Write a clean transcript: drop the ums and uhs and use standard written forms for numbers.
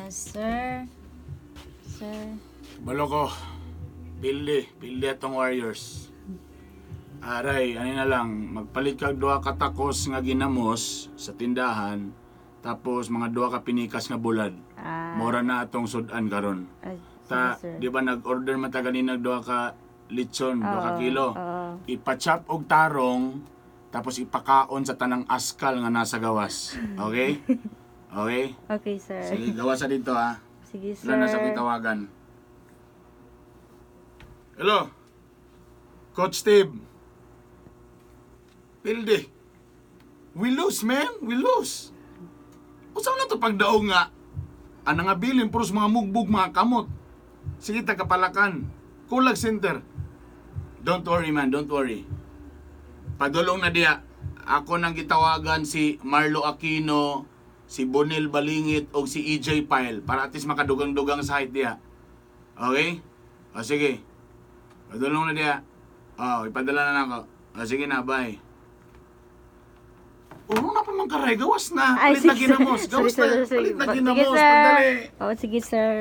Sir. Balo ko. Pildi atong Warriors. Aray, ano na lang, magpalit kag duha ka takos nga ginamos sa tindahan, tapos mga duha ka pinikas nga bulad. Mura na atong sudan karon. Ta, sir. di ba nag-order man ta ganina duha ka lechon, duha ka kilo. Oo. Ipa-chop og tarong, tapos ipakaon sa tanang askal nga nasa gawas. Okay? Okay? Okay, sir. Sige, gawas sa dito ha. Sige, sir. Wala na sa kitawagan. Hello? Coach Steve. Pildi. We lose, man. We lose. Usaw na to pagdaong nga. Ano nga bilin, puros mga mugbog, mga kamot. Sige, takapalakan. Kulag center. Don't worry, man. Don't worry. Padulong na diya. Ako nang gitawagan si Marlo Aquino, si Bonil Balingit, o si EJ Pyle para at least makadugang-dugang sa height diya. Okay? O sige. Padulong na diya. O, ipadala na ako. O sige na, bye. Ano na pa man karay? Gawas na. Ay, Palit na sige, ginamos. sir. Gawas Sorry, na. sir. Palit na Sige, ginamos. sir. Pagdali. Oh, sige, sir.